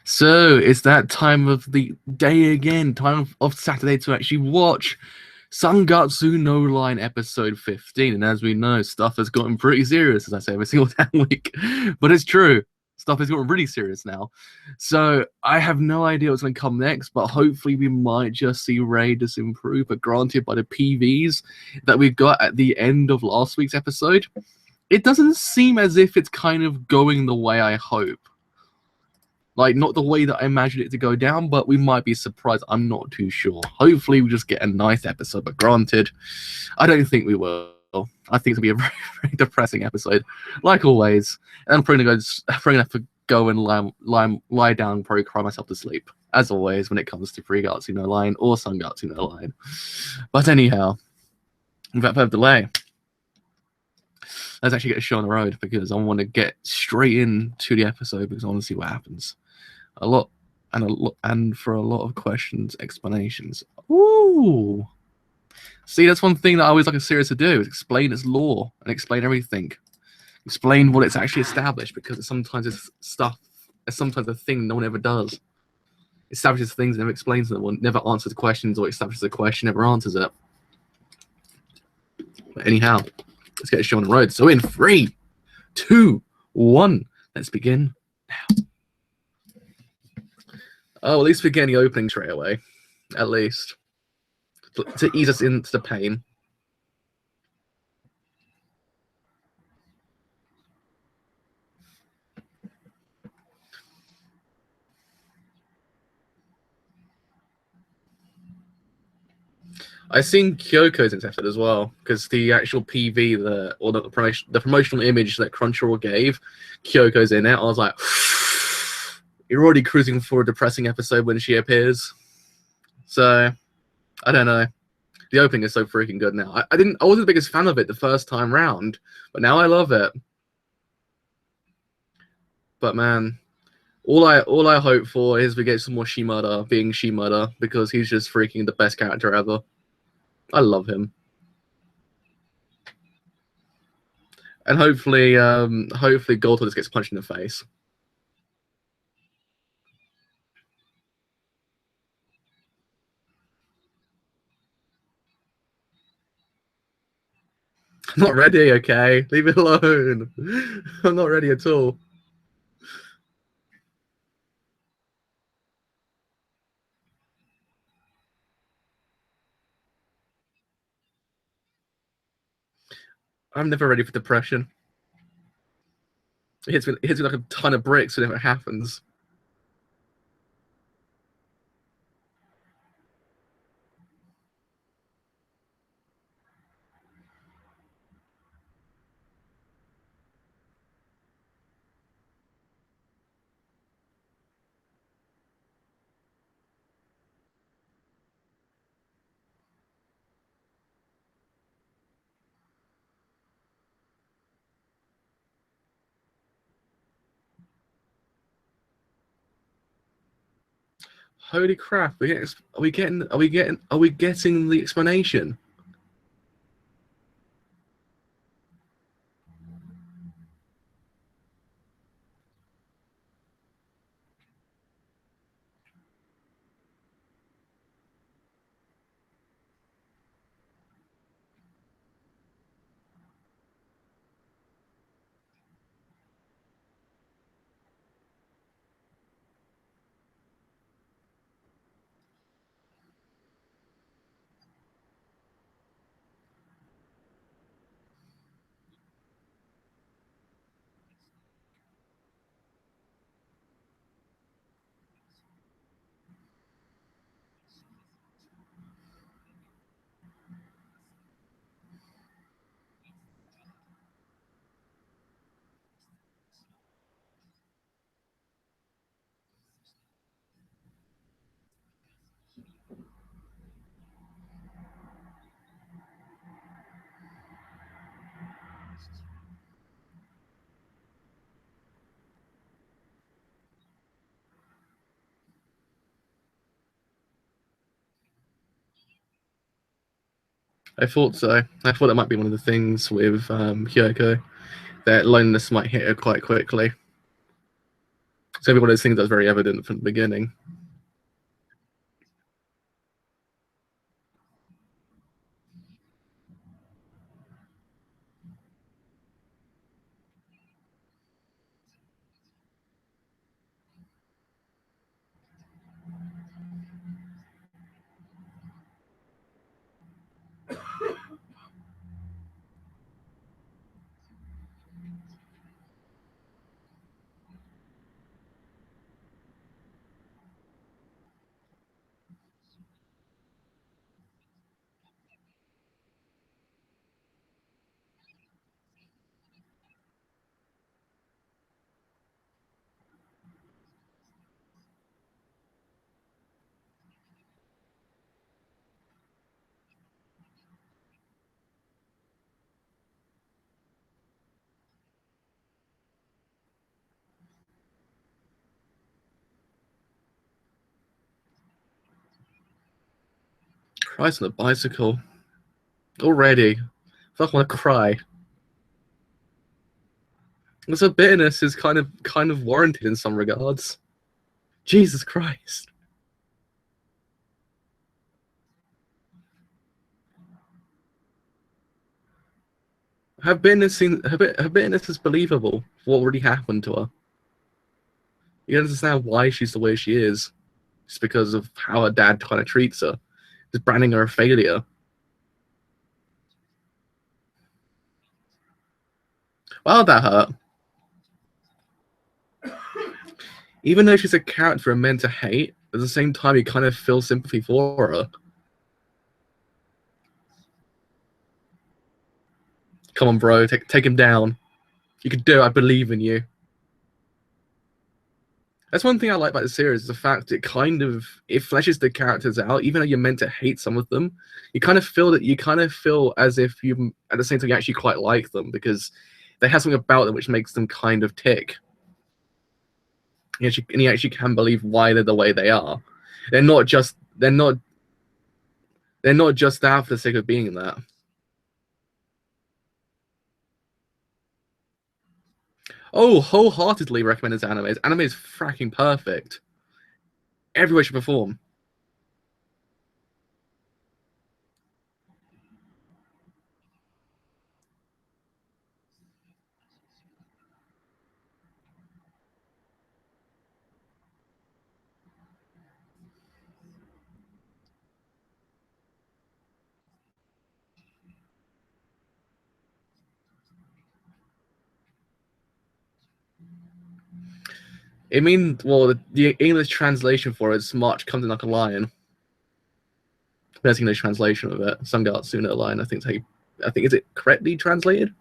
So it's that time of the day again, time of Saturday to actually watch Sangatsu no Line episode 15. And as we know, stuff has gotten pretty serious, as I say every single damn week. But it's true. Stuff has gotten really serious now. So I have no idea what's going to come next, but hopefully we might just see Ray just improve. But granted, by the PVs that we got at the end of last week's episode, it doesn't seem as if it's kind of going the way I hope. Like, not the way that I imagined it to go down, but we might be surprised. I'm not too sure. Hopefully, we just get a nice episode, but granted, I don't think we will. I think it'll be a very, very depressing episode, like always. And I'm probably going to have to go and lie down and probably cry myself to sleep, as always, when it comes to 3 no Line or Sangatsu no Line. But anyhow, without further delay, let's actually get a show on the road because I want to get straight into the episode because I want to see what happens. And for a lot of questions, explanations. Ooh. See, that's one thing that I always like a series to do is explain its lore and explain everything. Explain what it's actually established because sometimes it's sometimes a thing no one ever does. It establishes things, never explains them, never answers questions, or establishes a question, never answers it. But anyhow, let's get a show on the road. So in 3, 2, 1, let's begin now. Oh, at least we're getting the opening straight away. At least. To ease us into the pain. I've seen Kyoko's in episode as well, because the actual PV, the promotional image that Crunchyroll gave, Kyoko's in it. I was like, you're already cruising for a depressing episode when she appears. So, I don't know. The opening is so freaking good now. I wasn't the biggest fan of it the first time round, but now I love it. But man, all I hope for is we get some more Shimada being Shimada because he's just freaking the best character ever. I love him. And hopefully Goto just gets punched in the face. I'm not ready, okay? Leave it alone. I'm not ready at all. I'm never ready for depression. It hits me like a ton of bricks whenever it happens. Holy crap! Are we getting the explanation? I thought so. I thought that might be one of the things with Hyoko, that loneliness might hit her quite quickly. It's gonna be one of those things that's very evident from the beginning. Christ on a bicycle. Already. Fuck, I want to cry. So bitterness is kind of warranted in some regards. Jesus Christ. Her bitterness is believable for what really happened to her. You understand why she's the way she is. It's because of how her dad kind of treats her. Just branding her a failure. Wow, that hurt. Even though she's a character and meant to hate, at the same time you kind of feel sympathy for her. Come on, bro, take him down. You can do it. I believe in you. That's one thing I like about the series, is the fact it fleshes the characters out. Even though you're meant to hate some of them, you kind of feel as if you, at the same time, you actually quite like them because they have something about them which makes them kind of tick. And you actually can believe why they're the way they are. They're not just that for the sake of being that. Oh, wholeheartedly recommend this anime. This anime is fracking perfect. Everywhere should perform. The English translation for it is March comes in like a lion. Best English translation of it. Sangatsu no lion, I think is it correctly translated?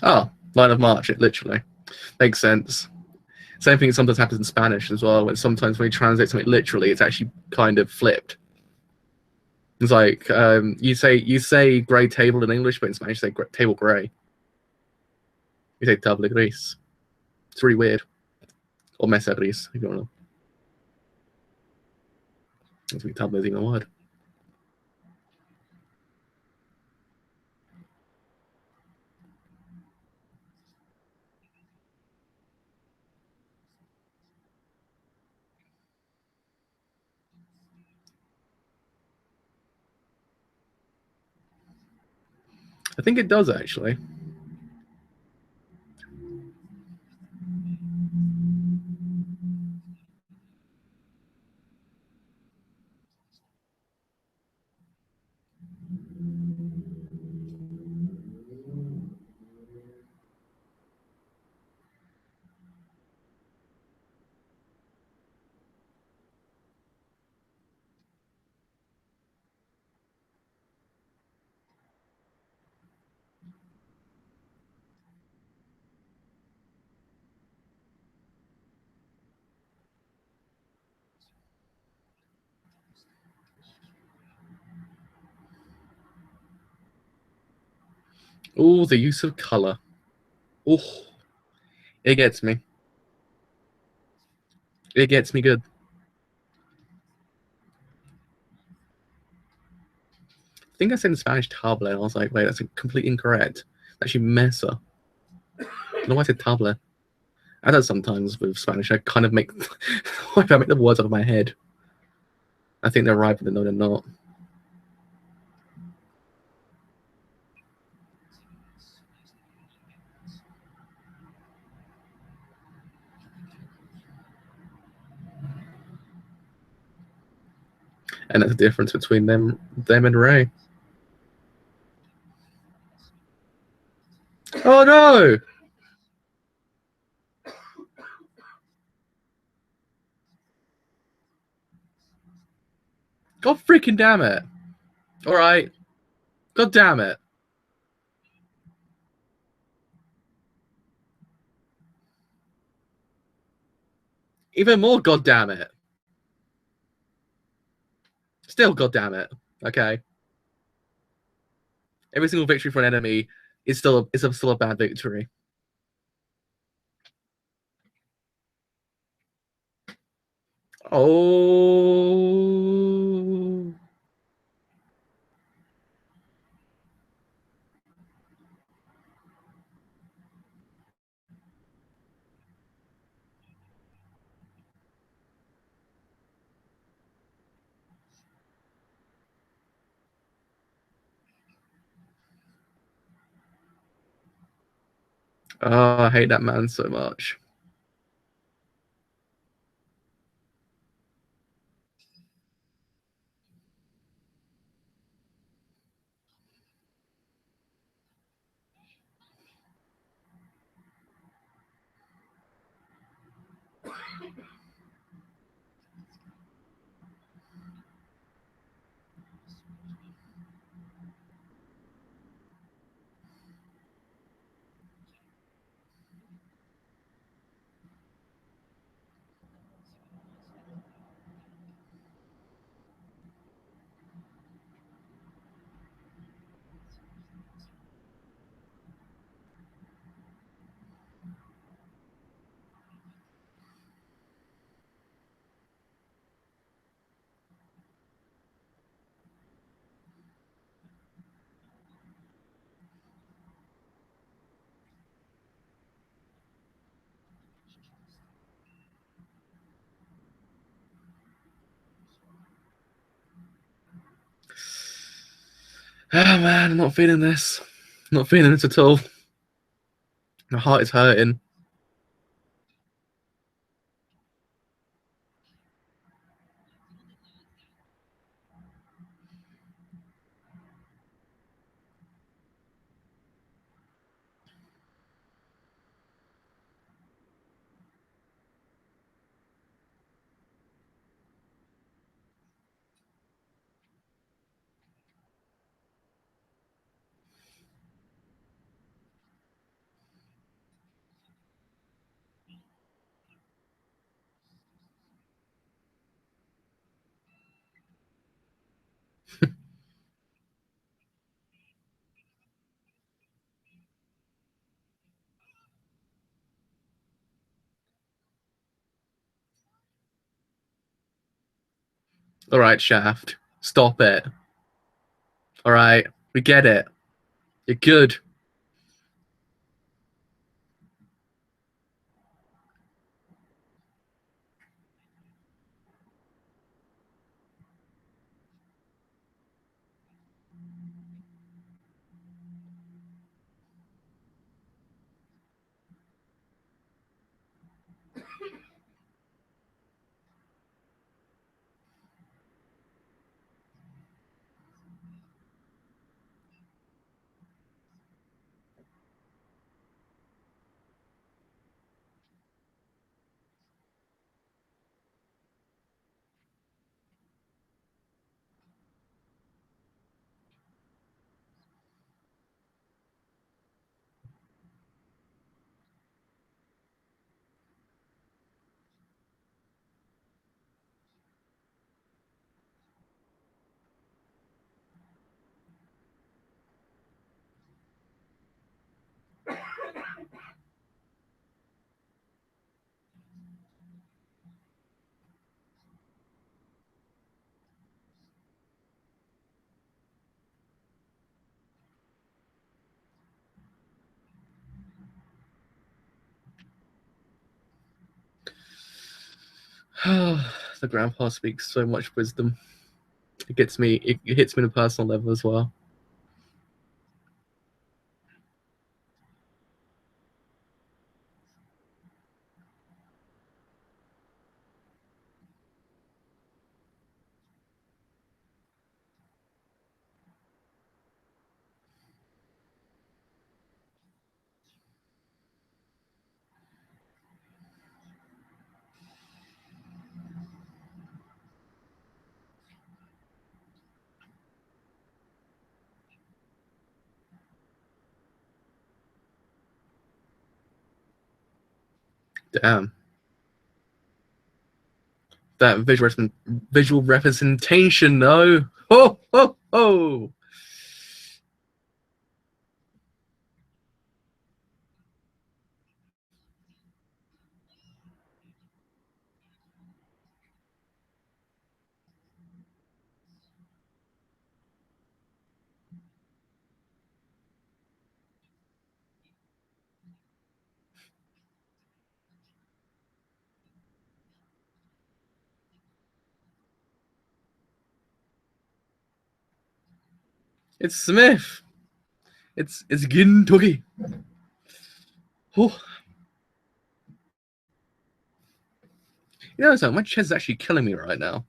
Oh, line of march, it literally. Makes sense. Same thing sometimes happens in Spanish as well, when sometimes when you translate something literally, it's actually kind of flipped. It's like you say grey table in English, but in Spanish you say table grey. You say table gris. It's really weird. Or mesa gris, if you want to. I think table is even a word. I think it does actually. Oh, the use of color. Oh, it gets me. It gets me good. I think I said in Spanish table, and I was like, wait, that's completely incorrect. Actually, mesa. I don't know why I said table. I do sometimes with Spanish. I kind of make, I make the words out of my head. I think they're right, but no, they're not. And that's the difference between them and Ray. Oh no! God freaking damn it! All right, God damn it! Even more, God damn it! Still, God damn it! Okay, every single victory for an enemy is still a bad victory. Oh. Oh, I hate that man so much. Oh man, I'm not feeling this. I'm not feeling this at all. My heart is hurting. All right, Shaft, stop it. All right, we get it. You're good. The grandpa speaks so much wisdom. It gets me. It hits me on a personal level as well. Damn. That visual representation, no. Oh, oh, oh. It's Smith. It's Gintoki. Oh. You know, so my chest is actually killing me right now.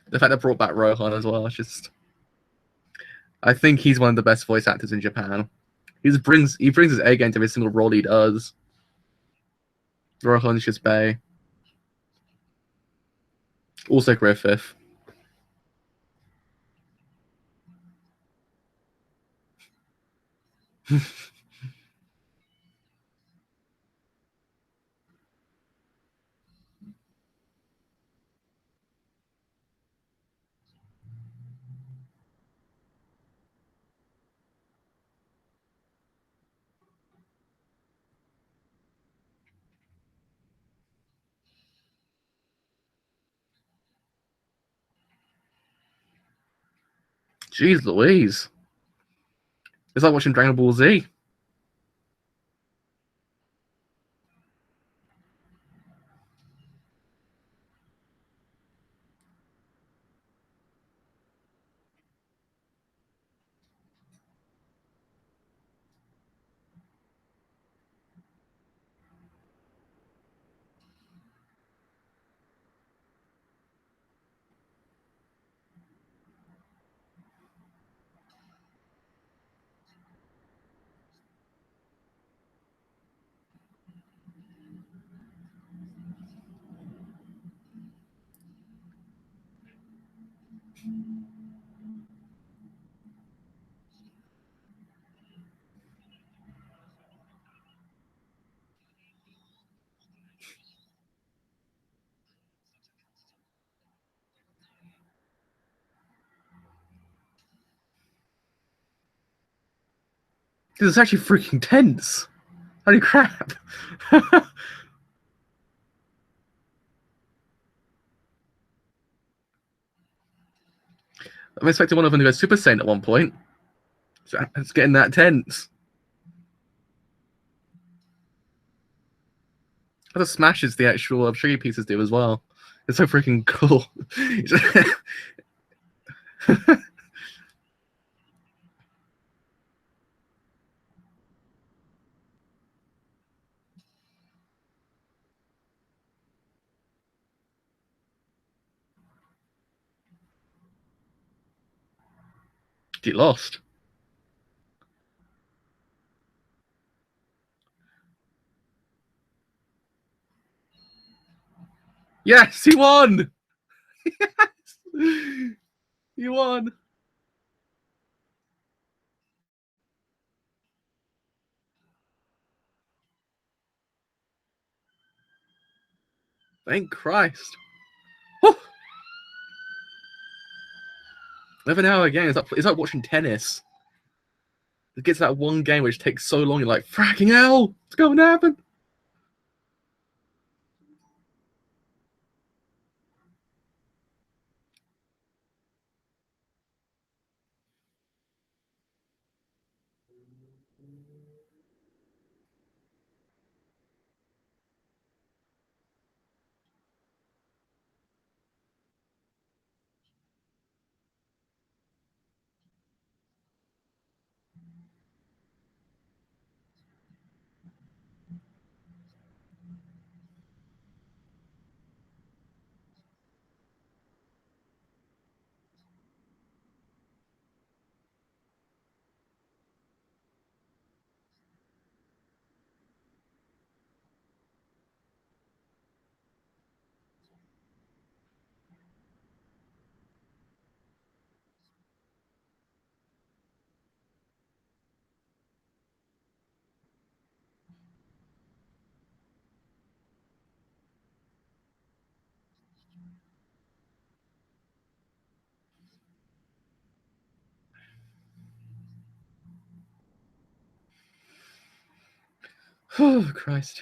The fact that brought back Rohan as well, it's just. I think he's one of the best voice actors in Japan. He brings his A game to every single role he does. Rohan's just Bay. Also Griffith. Jeez Louise. It's like watching Dragon Ball Z. This is actually freaking tense. Holy crap. I'm expecting one of them to go Super Saiyan at one point. So it's getting that tense. How the smashes the actual trigger pieces do as well. It's so freaking cool. Get lost. Yes, he won! Yes! He won! Thank Christ. Whew. 11-hour game. It's like watching tennis. It gets that one game which takes so long, you're like, fracking hell! What's going to happen? Oh, Christ.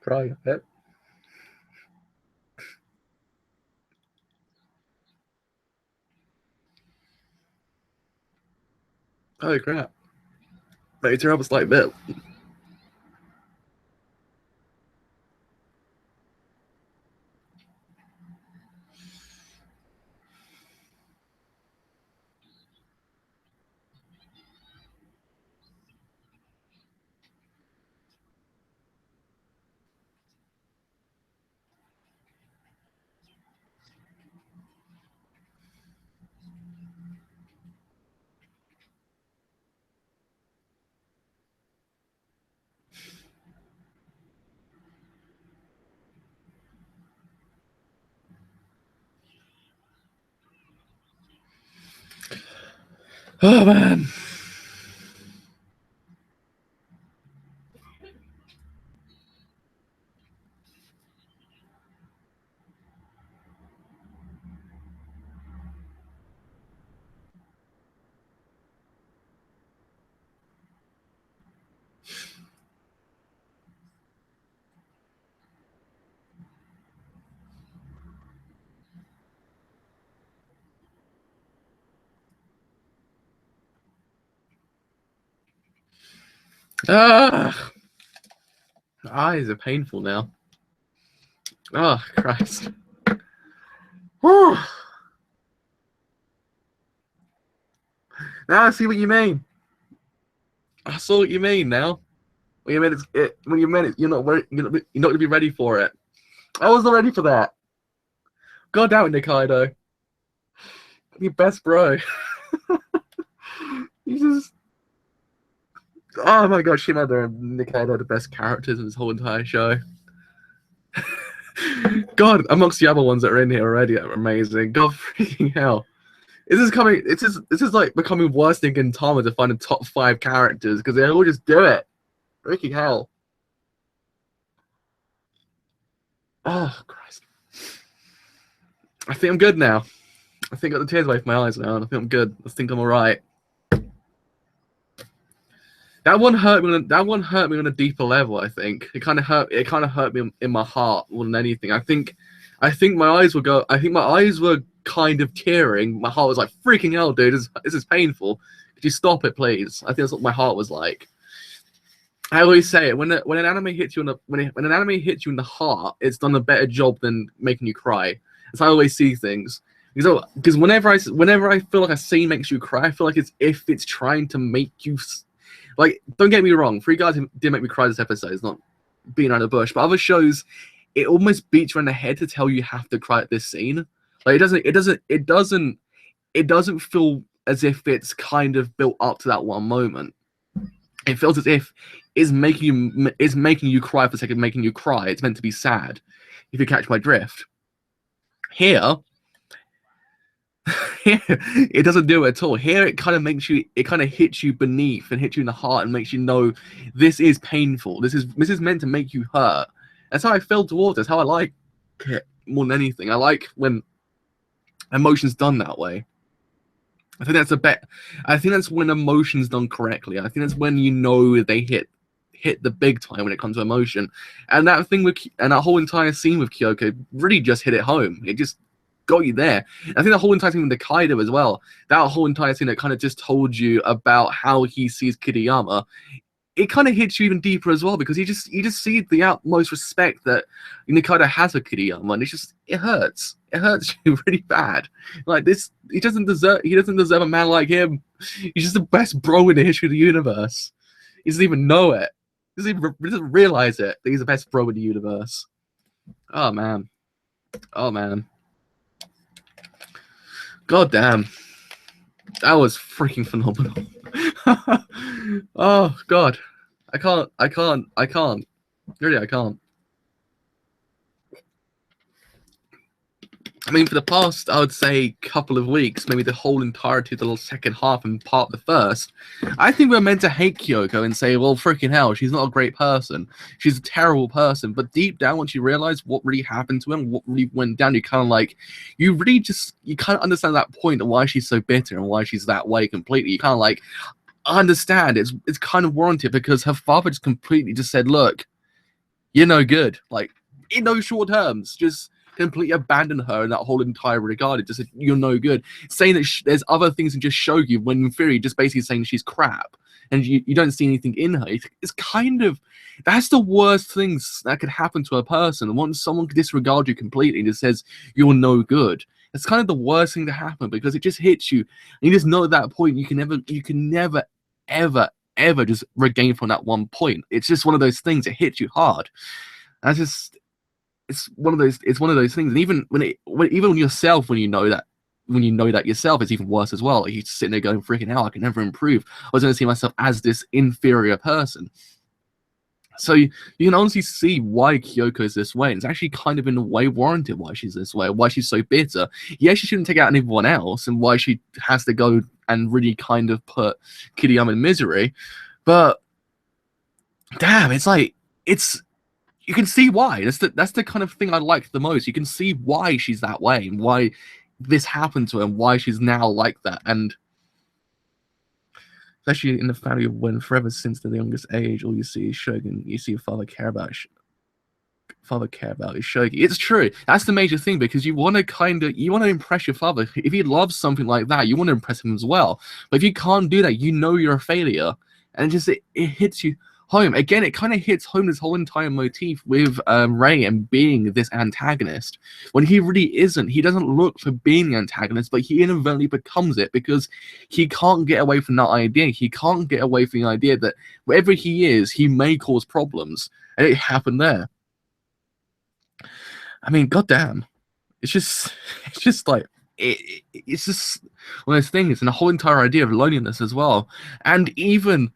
Crying a bit. Holy crap. Maybe to help us like that. Oh, man. Ah, my eyes are painful now. Oh, Christ. Whew. Now I see what you mean. I saw what you mean now. When you meant it, you're not gonna be ready for it. I wasn't ready for that. God damn it, Nikaido. Your best bro. You just. Oh my god, Shimada and Nikaido are the best characters in this whole entire show. God, amongst the other ones that are in here already are amazing. God freaking hell. This is like becoming worse than Gintama to find the top 5 characters because they all just do it. Freaking hell. Oh, Christ. I think I'm good now. I think I got the tears away from my eyes now, and I think I'm good. I think I'm alright. That one hurt me. That one hurt me on a deeper level. I think it kind of hurt. It kind of hurt me in my heart more than anything. I think my eyes were go. I think my eyes were kind of tearing. My heart was like, freaking hell, dude. This is painful. Could you stop it, please? I think that's what my heart was like. I always say it when an anime hits you in the when an anime hits you in the heart, it's done a better job than making you cry. That's how I always see things. Because whenever I feel like a scene makes you cry, I feel like it's if it's trying to make you. Like, don't get me wrong, Free Guys did make me cry this episode. It's not being around the bush, but other shows, it almost beats you in the head to tell you have to cry at this scene. Like, it doesn't feel as if it's kind of built up to that one moment. It feels as if it's making you cry for the sake of making you cry. It's meant to be sad, if you catch my drift. Here, it doesn't do it at all. Here, it kind of hits you beneath and hits you in the heart and makes you know this is painful. This is meant to make you hurt. That's how I feel towards it. That's how I like it more than anything. I like when emotion's done that way. I think that's I think that's when emotion's done correctly. I think that's when you know they hit the big time when it comes to emotion. And that whole entire scene with Kyoko really just hit it home. It just got you there. And I think the whole entire scene with the Kaido as well, that whole entire scene that kind of just told you about how he sees Kiriyama, it kind of hits you even deeper as well, because you just see the utmost respect that Kaido has for Kiriyama, and it hurts. It hurts you really bad. Like this, he doesn't deserve a man like him. He's just the best bro in the history of the universe. He doesn't even know it. He doesn't realize it that he's the best bro in the universe. Oh man. God damn. That was freaking phenomenal. Oh god. I can't. Really, I can't. I mean, for the past, I would say, couple of weeks, maybe the whole entirety of the second half and part of the first, I think we're meant to hate Kyoko and say, well, freaking hell, she's not a great person. She's a terrible person. But deep down, once you realize what really happened to him, what really went down, you kind of understand that point of why she's so bitter and why she's that way completely. You kind of like, I understand. It's kind of warranted because her father just completely just said, look, you're no good. Like, in those short terms, just completely abandon her in that whole entire regard. It just said, you're no good. Saying that there's other things than just Shogi, when in theory, just basically saying she's crap and you don't see anything in her. It's kind of, that's the worst things that could happen to a person. Once someone could disregard you completely and just says, you're no good. It's kind of the worst thing to happen because it just hits you. And you just know at that point, you can never, ever just regain from that one point. It's just one of those things. It hits you hard. That's just, it's one of those things. And even when yourself, when you know that yourself, it's even worse as well. Like you're sitting there going, freaking hell, I can never improve. I was going to see myself as this inferior person. So you can honestly see why Kyoko is this way. And it's actually kind of in a way warranted why she's this way, why she's so bitter. Yeah, she shouldn't take out anyone else, and why she has to go and really kind of put Kiriyama in misery. But damn, it's like you can see why. That's the kind of thing I like the most. You can see why she's that way and why this happened to her and why she's now like that. And especially in the family when forever since the youngest age, all you see is Shogun. You see your father care about is Shogi. It's true. That's the major thing, because you want to impress your father. If he loves something like that, you want to impress him as well. But if you can't do that, you know you're a failure. And it hits you home. Again, it kind of hits home this whole entire motif with Ray and being this antagonist. When he really isn't. He doesn't look for being the antagonist, but he inadvertently becomes it because he can't get away from that idea. He can't get away from the idea that wherever he is, he may cause problems. And it happened there. I mean, goddamn. It's just like, it's just one of those things. And the whole entire idea of loneliness as well. And even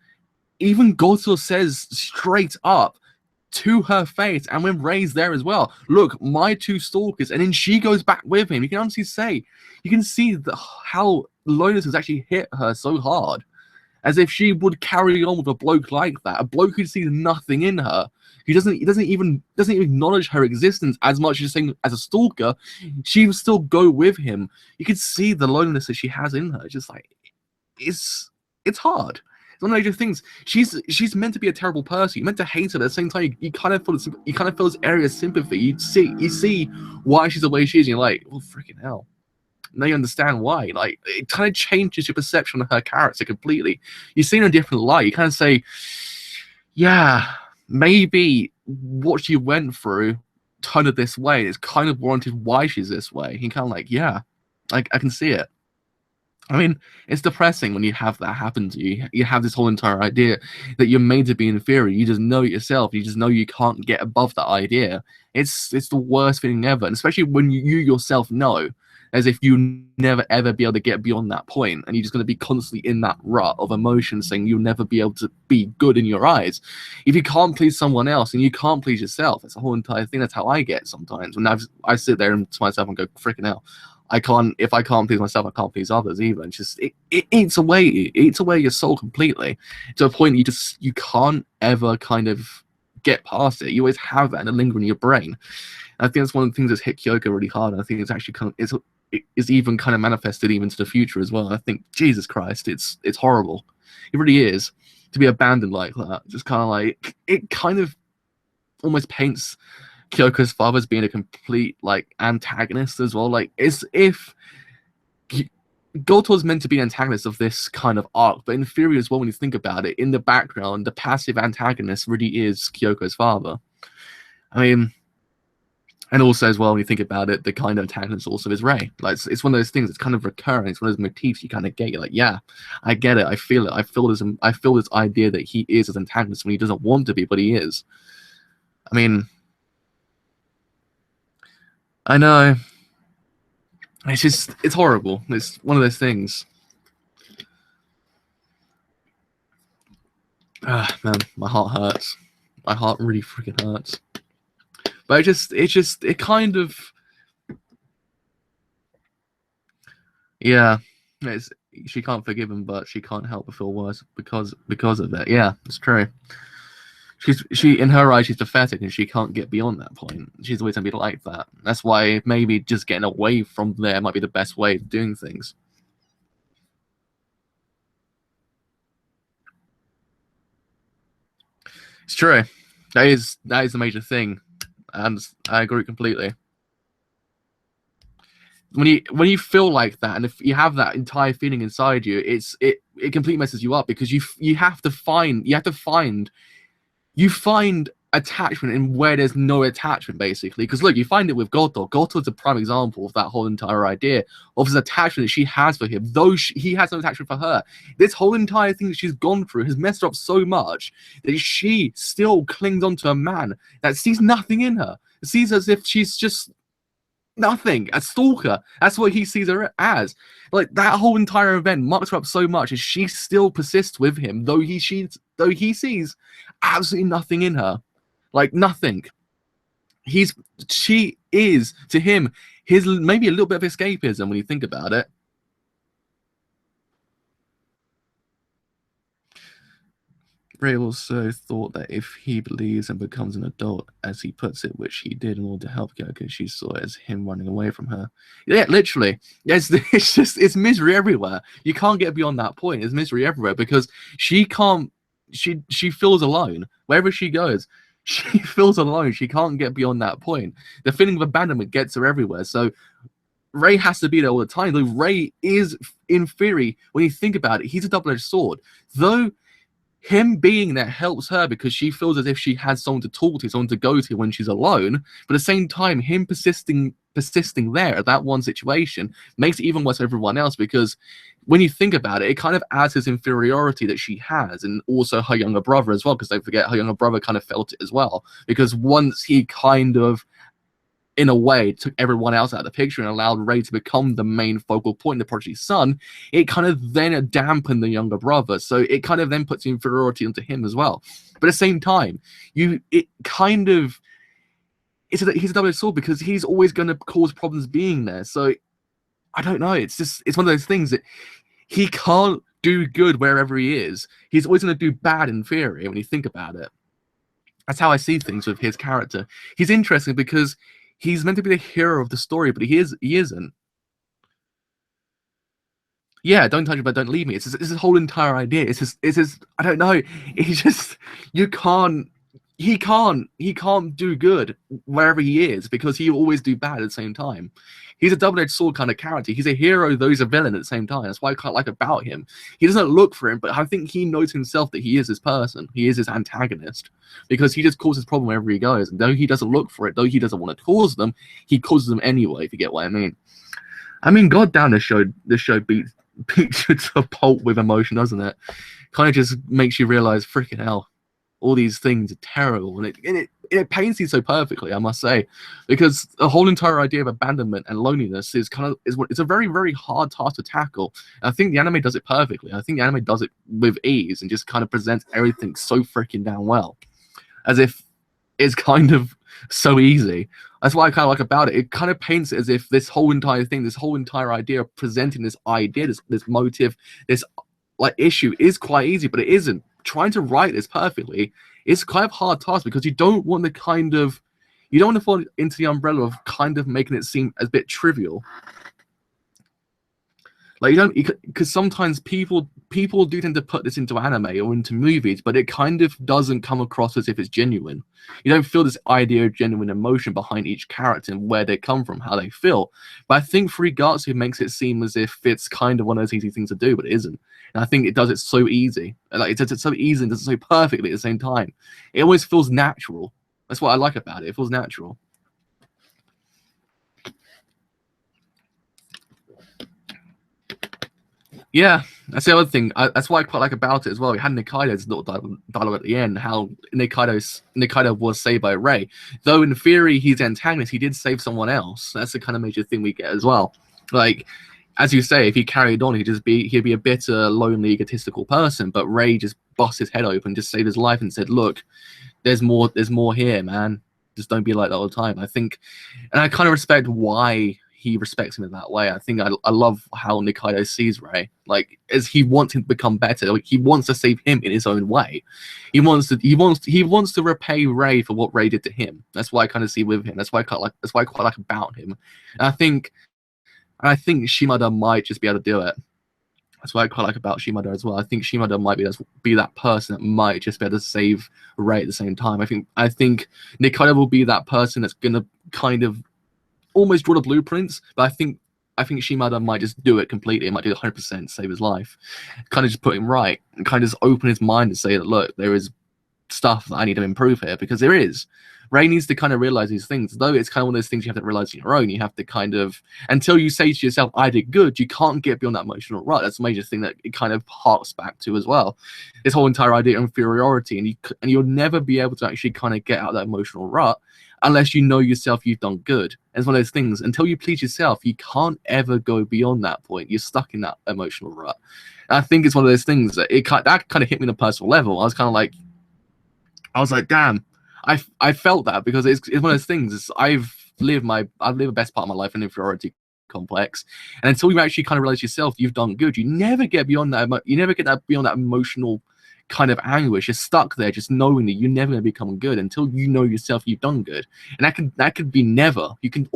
Goto says straight up to her face, and when Ray's there as well, look, my two stalkers, and then she goes back with him. You can honestly see how loneliness has actually hit her so hard, as if she would carry on with a bloke like that, a bloke who sees nothing in her. He doesn't even acknowledge her existence as much as saying as a stalker. She would still go with him. You can see the loneliness that she has in her. Just like it's hard. It's one of those things. She's meant to be a terrible person. You're meant to hate her. At the same time, you kind of feel this area of sympathy. You see why she's the way she is. And you're like, well, freaking hell. Now you understand why. Like, it kind of changes your perception of her character completely. You see her in a different light. You kind of say, yeah, maybe what she went through turned her this way. It's kind of warranted why she's this way. You kind of like, yeah, I can see it. I mean, it's depressing when you have that happen to you. You have this whole entire idea that you're made to be inferior. You just know it yourself. You just know you can't get above that idea. It's the worst feeling ever, and especially when you yourself know, as if you never ever be able to get beyond that point, and you're just going to be constantly in that rut of emotion, saying you'll never be able to be good in your eyes. If you can't please someone else and you can't please yourself, it's a whole entire thing. That's how I get sometimes. When I sit there to myself and go, freaking hell. If I can't please myself, I can't please others either. It's just it eats away your soul completely to a point you can't ever kind of get past it. You always have that and it lingering in your brain. And I think that's one of the things that's hit Kyoko really hard. And I think it's actually is even kind of manifested even to the future as well. I think Jesus Christ, it's horrible. It really is to be abandoned like that. Just kind of like it kind of almost paints Kyoko's father as being a complete like antagonist as well. Like, it's if Goto's meant to be an antagonist of this kind of arc, but in theory as well, when you think about it, in the background, the passive antagonist really is Kyoko's father. I mean, and also as well, when you think about it, the kind of antagonist also is Rei. Like, it's one of those things. It's kind of recurring. It's one of those motifs you kind of get. You're like, yeah, I get it. I feel it. I feel this idea that he is an antagonist when he doesn't want to be, but he is. I mean, I know. It's horrible. It's one of those things. Ah, man, my heart hurts. My heart really freaking hurts. But it kind of, yeah. She can't forgive him, but she can't help but feel worse because of it. Yeah, it's true. She in her eyes she's pathetic and she can't get beyond that point. She's always gonna be like that. That's why maybe just getting away from there might be the best way of doing things. It's true. That is the major thing, and I agree completely. When you feel like that, and if you have that entire feeling inside you, it completely messes you up because you find attachment in where there's no attachment, basically. Because look, you find it with Goto. Goto is a prime example of that whole entire idea of his attachment that she has for him, though he has no attachment for her. This whole entire thing that she's gone through has messed her up so much that she still clings onto a man that sees nothing in her. It sees as if she's just nothing, a stalker. That's what he sees her as. Like, that whole entire event mucks her up so much, and she still persists with him, though he sees absolutely nothing in her, like nothing. She is to him his maybe a little bit of escapism when you think about it. Ray also thought that if he believes and becomes an adult, as he puts it, which he did in order to help Kyoko, she saw it as him running away from her. Yeah, literally. It's misery everywhere. You can't get beyond that point. It's misery everywhere because she feels alone. Wherever she goes, she feels alone. She can't get beyond that point. The feeling of abandonment gets her everywhere. So Ray has to be there all the time. Though Ray is, in theory, when you think about it, he's a double-edged sword. Though him being there helps her because she feels as if she has someone to talk to, someone to go to when she's alone. But at the same time, him persisting there at that one situation makes it even worse for everyone else because when you think about it, it kind of adds his inferiority that she has, and also her younger brother as well, because don't forget, her younger brother kind of felt it as well. Because once he kind of, in a way, took everyone else out of the picture and allowed Ray to become the main focal point in the Prodigy's son, it kind of then dampened the younger brother. So it kind of then puts the inferiority onto him as well. But at the same time, he's a double-edged sword because he's always going to cause problems being there. So I don't know. It's one of those things that he can't do good wherever he is. He's always going to do bad in theory when you think about it. That's how I see things with his character. He's interesting because he's meant to be the hero of the story, but he isn't. yeah, don't touch me, but don't leave me. It's this whole entire idea. It's just I don't know. He just you can't. He can't do good wherever he is because he always do bad at the same time. He's a double-edged sword kind of character. He's a hero, though he's a villain at the same time. That's why I can't like about him. He doesn't look for him, but I think he knows himself that he is this person. He is his antagonist because he just causes problem wherever he goes. And though he doesn't look for it, though he doesn't want to cause them, he causes them anyway. If you get what I mean. I mean, goddamn, this show beats you to a pulp with emotion, doesn't it? Kind of just makes you realize, freaking hell, all these things are terrible, and it paints you so perfectly, I must say, because the whole entire idea of abandonment and loneliness is it's a very, very hard task to tackle. And I think the anime does it perfectly. I think the anime does it with ease and just kind of presents everything so freaking damn well, as if it's kind of so easy. That's what I kind of like about it. It kind of paints it as if this whole entire thing, this whole entire idea of presenting this idea, this motive, this like issue is quite easy, but it isn't. Trying to write this perfectly is kind of hard task because you don't want to fall into the umbrella of kind of making it seem a bit trivial. Like because sometimes people do tend to put this into anime or into movies, but it kind of doesn't come across as if it's genuine. You don't feel this idea of genuine emotion behind each character and where they come from, how they feel. But I think 3 makes it seem as if it's kind of one of those easy things to do, but it isn't. And I think it does it so easy. Like it does it so easy and does it so perfectly at the same time. It always feels natural. That's what I like about it. It feels natural. Yeah, that's the other thing. That's what I quite like about it as well. We had Nikaido's little dialogue at the end, how Nikaido was saved by Rei. Though in theory he's the antagonist, he did save someone else. That's the kind of major thing we get as well. Like, as you say, if he carried on, he'd be a bitter, lonely, egotistical person. But Rei just bust his head open, just saved his life, and said, "Look, there's more here, man. Just don't be like that all the time." I think, and I kind of respect why he respects him in that way. I think I love how Nikaido sees Rei, like as he wants him to become better. Like he wants to save him in his own way. He wants to repay Rei for what Rei did to him. That's why I kind of see with him. That's why I quite like about him. And I think Shimada might just be able to do it. That's what I quite like about Shimada as well. I think Shimada might be that person that might just be able to save Rei at the same time. I think Nikaido will be that person that's gonna kind of almost draw the blueprints, but I think Shimada might just do it completely. It might do 100%, save his life, kind of just put him right, and kind of just open his mind and say that, look, there is stuff that I need to improve here, because there is. Rei needs to kind of realize these things, though it's kind of one of those things you have to realize on your own. You have to kind of, until you say to yourself, I did good, you can't get beyond that emotional rut. That's a major thing that it kind of harks back to as well. This whole entire idea of inferiority, and you'll never be able to actually kind of get out of that emotional rut unless you know yourself you've done good. And it's one of those things, until you please yourself, you can't ever go beyond that point. You're stuck in that emotional rut. And I think it's one of those things that that kind of hit me on a personal level. I was like, damn, I felt that, because it's one of those things. I've lived the best part of my life in inferiority complex, and until you actually kind of realize yourself you've done good, you never get beyond that. You never get that beyond that emotional kind of anguish. You're stuck there, just knowing that you're never going to become good until you know yourself you've done good. And that could be never. You can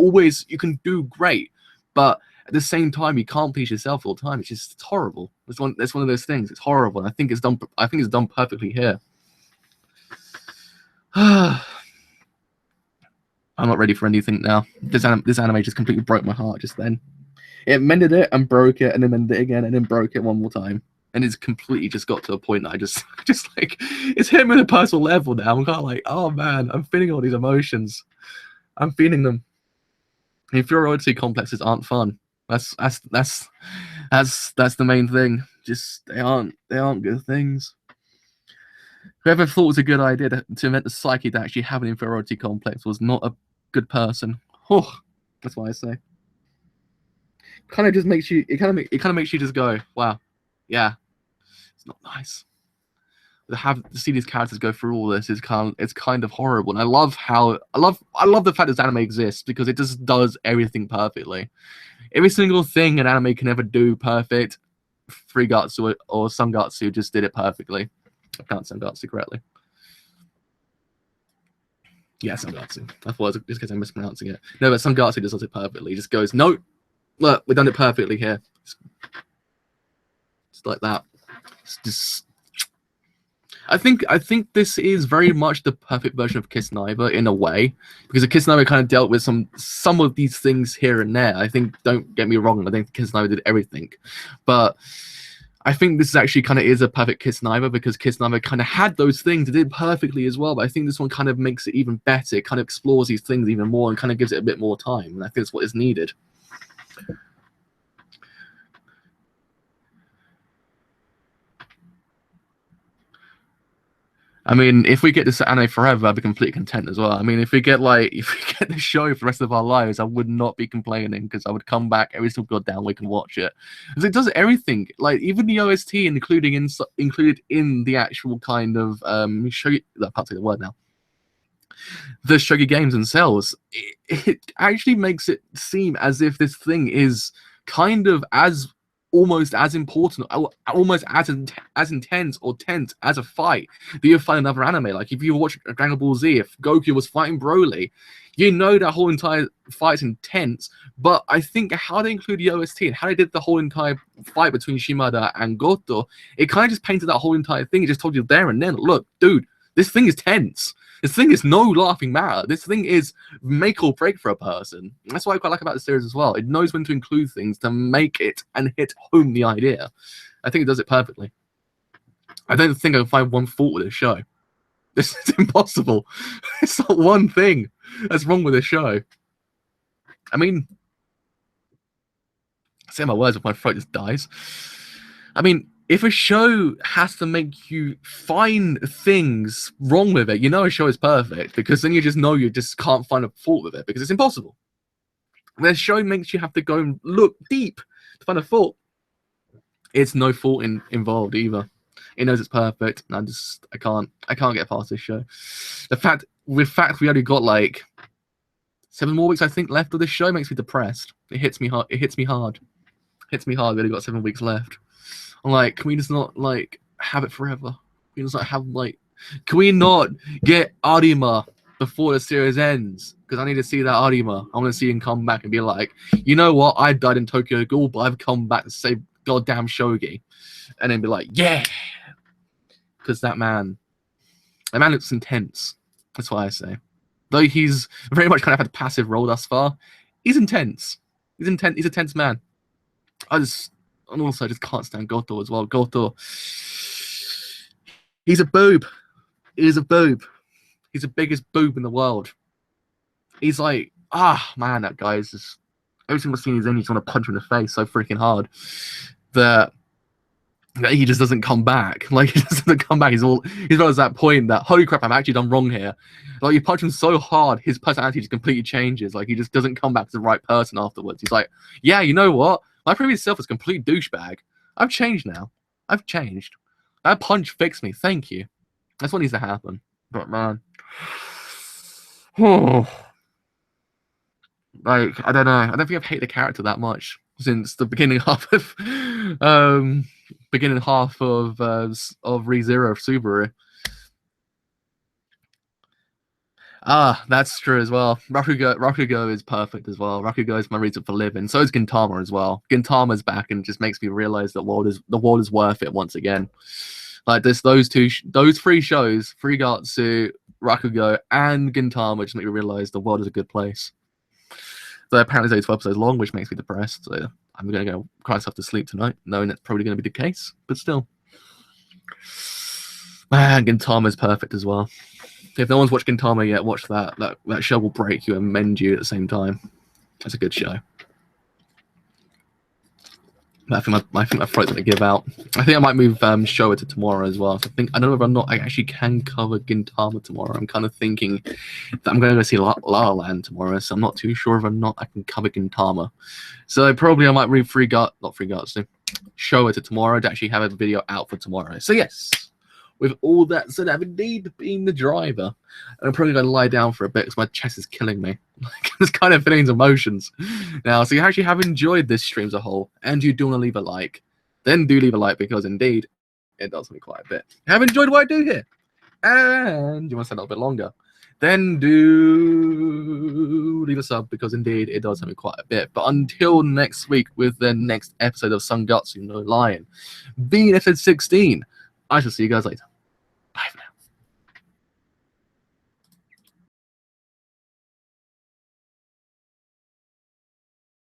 do great, but at the same time, you can't please yourself all the time. It's horrible. It's one of those things. It's horrible. And I think it's done perfectly here. I'm not ready for anything now. This anime just completely broke my heart just then. It mended it and broke it, and then mended it again, and then broke it one more time. And it's completely just got to a point that I just like, it's hit me on a personal level now. I'm kind of like, oh man, I'm feeling all these emotions. I'm feeling them. Inferiority complexes aren't fun. That's the main thing. Just they aren't good things. Whoever thought it was a good idea to invent the psyche to actually have an inferiority complex was not a good person. Oh, that's what I say. Kind of just makes you. It kind of makes you just go, wow, yeah, it's not nice. To see these characters go through all this it's kind of horrible. And I love the fact this anime exists, because it just does everything perfectly. Every single thing an anime can ever do perfect, 3 or Sangatsu just did it perfectly. I pronounced Sangatsu correctly. Yeah, Sangatsu. I thought just because I'm mispronouncing it. No, but Sangatsu just does it perfectly. He just goes, no, look, we've done it perfectly here. Just like that. It's just... I think this is very much the perfect version of Kiss Neither in a way, because Kiss Neither kind of dealt with some of these things here and there. I think, don't get me wrong, I think Kiss Neither did everything, but I think this actually kind of is a perfect Kiss Neither, because Kiss Neither kind of had those things, it did perfectly as well, but I think this one kind of makes it even better. It kind of explores these things even more and kind of gives it a bit more time, and I think that's what is needed. I mean, if we get this anime forever, I'd be completely content as well. I mean, if we get the show for the rest of our lives, I would not be complaining, because I would come back every single goddamn week and watch it. Because it does everything, like even the OST, included in the actual kind of show. I can't say the word now. The shogi games themselves, it actually makes it seem as if this thing is kind of almost as important, almost as intense or tense as a fight that you find in another anime. Like if you watch Dragon Ball Z, if Goku was fighting Broly, you know that whole entire fight's intense. But I think how they include the OST and how they did the whole entire fight between Shimada and Goto, it kind of just painted that whole entire thing. It just told you there and then, look, dude, this thing is tense. This thing is no laughing matter. This thing is make or break for a person. That's what I quite like about the series as well. It knows when to include things to make it and hit home the idea. I think it does it perfectly. I don't think I can find one fault with this show. This is impossible. It's not one thing that's wrong with this show. I mean, say my words if my throat just dies. I mean, if a show has to make you find things wrong with it, you know a show is perfect, because then you just know you just can't find a fault with it, because it's impossible. When a show makes you have to go and look deep to find a fault, it's no fault involved either. It knows it's perfect, and I can't get past this show. The fact we only got like 7 more weeks, I think, left of this show makes me depressed. It hits me hard. It hits me hard. We only got 7 weeks left. I'm like, can we just not like have it forever? Can we just not have can we not get Arima before the series ends? Because I need to see that Arima. I want to see him come back and be like, you know what? I died in Tokyo Ghoul, but I've come back to save goddamn Shogi, and then be like, yeah, because that man looks intense. That's what I say. Though he's very much kind of had a passive role thus far, he's intense. He's intense. He's a tense man. And also, I just can't stand Goto as well. Goto, he's a boob. He's a boob. He's the biggest boob in the world. He's like, man, that guy is just... Every single scene he's in, you just want to punch him in the face so freaking hard that he just doesn't come back. Like, he doesn't come back. He's at that point that, holy crap, I've actually done wrong here. Like, you punch him so hard, his personality just completely changes. Like, he just doesn't come back to the right person afterwards. He's like, yeah, you know what? My previous self was a complete douchebag. I've changed now. I've changed. That punch fixed me. Thank you. That's what needs to happen. But man, like, I don't know. I don't think I've hated the character that much since the beginning half of ReZero of Subaru. That's true as well. Rakugo is perfect as well. Rakugo is my reason for living. So is Gintama as well. Gintama's back and just makes me realize that the world is worth it once again. Like those 3 shows, Frigatsu, Rakugo, and Gintama just make me realize the world is a good place. So apparently it's 12 episodes long, which makes me depressed. So I'm gonna go cry myself to sleep tonight, knowing that's probably gonna be the case. But still, man, Gintama's perfect as well. If no one's watched Gintama yet, watch that. That show will break you and mend you at the same time. That's a good show. I think my throat's gonna give out. I think I might move Showa to tomorrow as well. So I don't know whether or not I actually can cover Gintama tomorrow. I'm kind of thinking that I'm going to go see La La Land tomorrow, so I'm not too sure whether or not I can cover Gintama. So I might read Showa to tomorrow to actually have a video out for tomorrow. So yes. With all that said, I've indeed been the driver. And I'm probably going to lie down for a bit because my chest is killing me. Like, it's kind of feelings emotions now. So you actually have enjoyed this stream as a whole, and you do want to leave a like, then do leave a like, because indeed, it does me quite a bit. Have enjoyed what I do here, and you want to stay a little bit longer, then do leave a sub because indeed it does help me quite a bit. But until next week with the next episode of Sangatsu no Lion, being episode 16, I shall see you guys later.